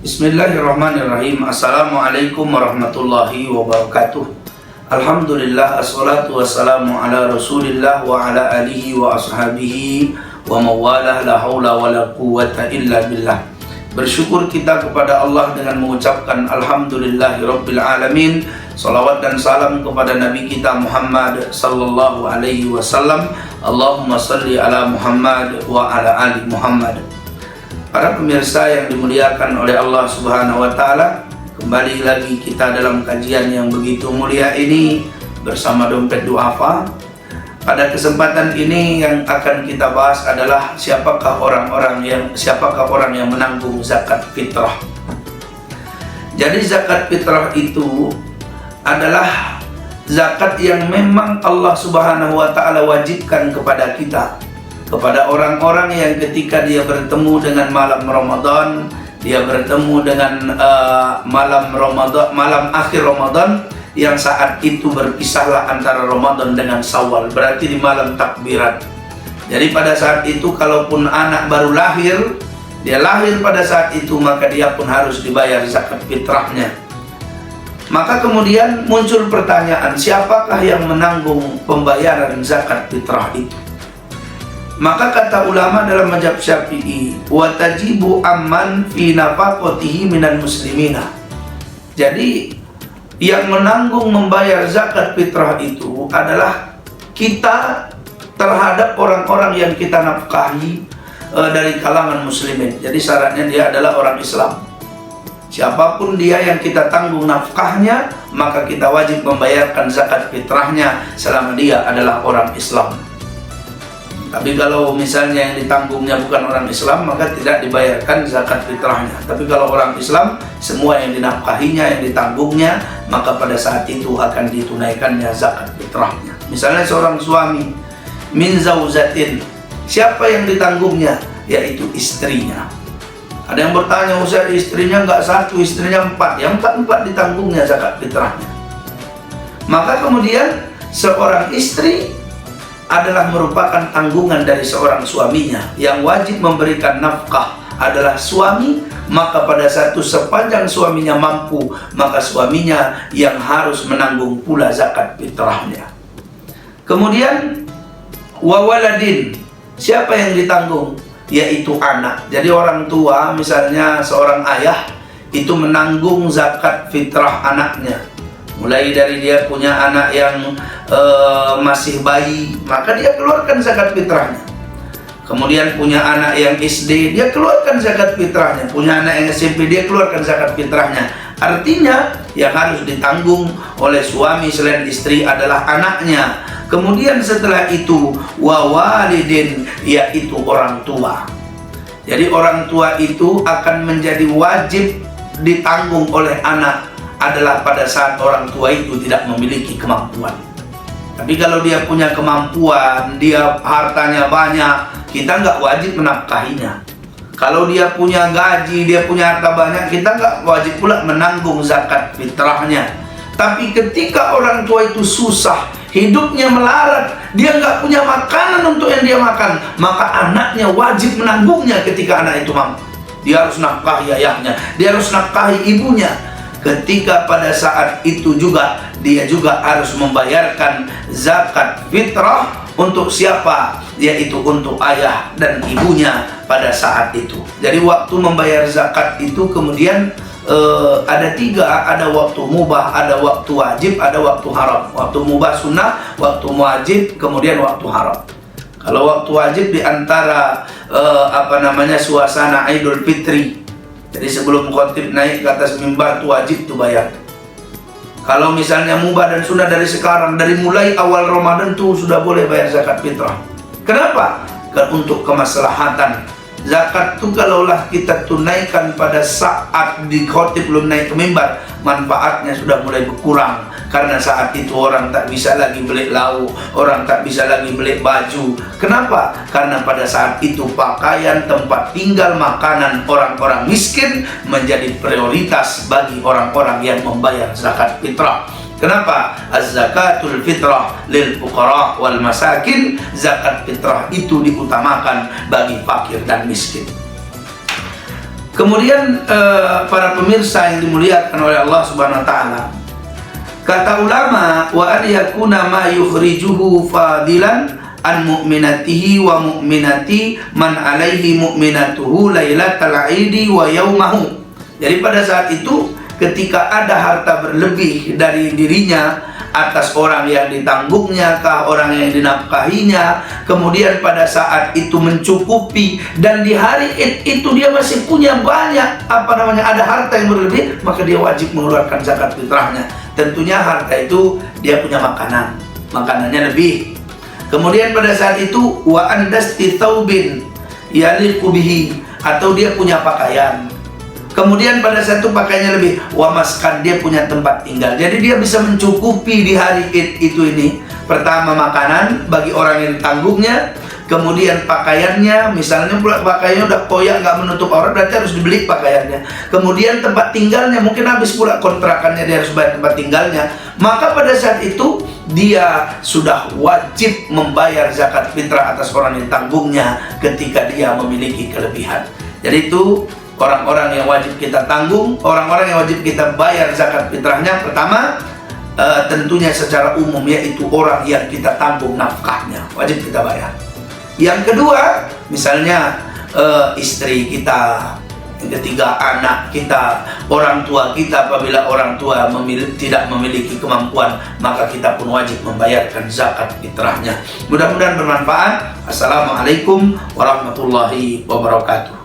Bismillahirrahmanirrahim. Assalamualaikum warahmatullahi wabarakatuh. Alhamdulillah, assalatu wassalamu ala rasulillah wa ala alihi wa ashabihi wa mawalah, la hawla wa la quwwata illa billah. Bersyukur kita kepada Allah dengan mengucapkan Alhamdulillahi Rabbil Alamin. Salawat dan salam kepada Nabi kita Muhammad sallallahu alaihi wasallam. Allahumma salli ala Muhammad wa ala ali Muhammad. Para pemirsa yang dimuliakan oleh Allah Subhanahu wa Ta'ala, kembali lagi kita dalam kajian yang begitu mulia ini bersama Dompet Duafa. Pada kesempatan ini yang akan kita bahas adalah siapakah orang yang menanggung zakat fitrah. Jadi zakat fitrah itu adalah zakat yang memang Allah Subhanahu wa Ta'ala wajibkan kepada kita, kepada orang-orang yang ketika dia bertemu dengan malam Ramadan, dia bertemu dengan malam akhir Ramadan, yang saat itu berpisahlah antara Ramadan dengan Syawal, berarti di malam takbiran. Jadi pada saat itu kalaupun anak baru lahir, dia lahir pada saat itu, maka dia pun harus dibayar zakat fitrahnya. Maka kemudian muncul pertanyaan, siapakah yang menanggung pembayaran zakat fitrah itu? Maka kata ulama dalam mazhab Syafi'i, wa tajibu amman fi nafaqatihi minal muslimina. Jadi yang menanggung membayar zakat fitrah itu adalah kita terhadap orang-orang yang kita nafkahi dari kalangan muslimin. Jadi syaratnya dia adalah orang Islam. Siapapun dia yang kita tanggung nafkahnya, maka kita wajib membayarkan zakat fitrahnya selama dia adalah orang Islam. Tapi kalau misalnya yang ditanggungnya bukan orang Islam, maka tidak dibayarkan zakat fitrahnya. Tapi kalau orang Islam, semua yang dinafkahinya, yang ditanggungnya, maka pada saat itu akan ditunaikannya zakat fitrahnya. Misalnya seorang suami min zauzatin, siapa yang ditanggungnya? Yaitu istrinya. Ada yang bertanya, Ustaz, istrinya nggak satu, istrinya empat. Yang empat ditanggungnya zakat fitrahnya. Maka kemudian seorang istri adalah merupakan tanggungan dari seorang suaminya. Yang wajib memberikan nafkah adalah suami, maka pada satu sepanjang suaminya mampu, maka suaminya yang harus menanggung pula zakat fitrahnya. Kemudian wawaladin, siapa yang ditanggung? Yaitu anak. Jadi orang tua, misalnya seorang ayah, itu menanggung zakat fitrah anaknya. Mulai dari dia punya anak yang masih bayi, maka dia keluarkan zakat fitrahnya. Kemudian punya anak yang SD, dia keluarkan zakat fitrahnya. Punya anak yang SMP, dia keluarkan zakat fitrahnya. Artinya yang harus ditanggung oleh suami selain istri adalah anaknya. Kemudian setelah itu wawalidin, yaitu orang tua. Jadi orang tua itu akan menjadi wajib ditanggung oleh anak adalah pada saat orang tua itu tidak memiliki kemampuan. Tapi kalau dia punya kemampuan, dia hartanya banyak, kita nggak wajib menafkahinya. Kalau dia punya gaji, dia punya harta banyak, kita nggak wajib pula menanggung zakat fitrahnya. Tapi ketika orang tua itu susah, hidupnya melarat, dia nggak punya makanan untuk yang dia makan, maka anaknya wajib menanggungnya ketika anak itu mampu. Dia harus nafkahi ayahnya, dia harus nafkahi ibunya. Ketika pada saat itu juga dia juga harus membayarkan zakat fitrah untuk siapa? Yaitu untuk ayah dan ibunya pada saat itu. Jadi waktu membayar zakat itu kemudian ada tiga, ada waktu mubah, ada waktu wajib, ada waktu haram. Waktu mubah sunnah, waktu wajib, kemudian waktu haram. Kalau waktu wajib diantara suasana Idul Fitri. Jadi sebelum khotib naik ke atas mimbar itu wajib tuh bayar. Kalau misalnya mubah dan sunnah dari sekarang, dari mulai awal Ramadan tuh sudah boleh bayar zakat fitrah. Kenapa? Untuk kemaslahatan. Zakat itu kalaulah kita tunaikan pada saat di khotib belum naik ke mimbar, manfaatnya sudah mulai berkurang. Karena saat itu orang tak bisa lagi beli lauk, orang tak bisa lagi beli baju. Kenapa? Karena pada saat itu pakaian, tempat tinggal, makanan orang-orang miskin menjadi prioritas bagi orang-orang yang membayar zakat fitrah. Kenapa? Az-zakatul fitrah lil fuqara wal masakin. Zakat fitrah itu diutamakan bagi fakir dan miskin. Kemudian para pemirsa yang dimuliakan oleh Allah Subhanahu wa taala, kata ulama, wa an yakuna ma yukhrijuhu fadilan an mu'minatihi wa mu'minati man alaihi mu'minatuhu lailatal aidi wa yaumahu. Jadi pada saat itu ketika ada harta berlebih dari dirinya atas orang yang ditanggungnya kah, orang yang dinafkahinya, kemudian pada saat itu mencukupi, dan di hari Id itu dia masih punya banyak ada harta yang berlebih, maka dia wajib mengeluarkan zakat fitrahnya. Tentunya harta itu dia punya makanannya lebih. Kemudian pada saat itu wa andasti tsaubin yaliqu bihi, atau dia punya pakaian. Kemudian pada saat itu pakaiannya lebih, wa maskan, dia punya tempat tinggal. Jadi dia bisa mencukupi di hari Id itu ini. Pertama makanan bagi orang yang ditanggungnya, kemudian pakaiannya, misalnya pula pakaiannya udah koyak nggak menutup aurat, berarti harus dibeli pakaiannya. Kemudian tempat tinggalnya, mungkin habis pula kontrakannya, dia harus bayar tempat tinggalnya. Maka pada saat itu dia sudah wajib membayar zakat fitrah atas orang yang ditanggungnya ketika dia memiliki kelebihan. Jadi itu orang-orang yang wajib kita tanggung, orang-orang yang wajib kita bayar zakat fitrahnya. Pertama, tentunya secara umum, yaitu orang yang kita tanggung nafkahnya, wajib kita bayar. Yang kedua, misalnya istri kita. Yang ketiga, anak kita, orang tua kita. Apabila orang tua tidak memiliki kemampuan, maka kita pun wajib membayarkan zakat fitrahnya. Mudah-mudahan bermanfaat. Assalamualaikum warahmatullahi wabarakatuh.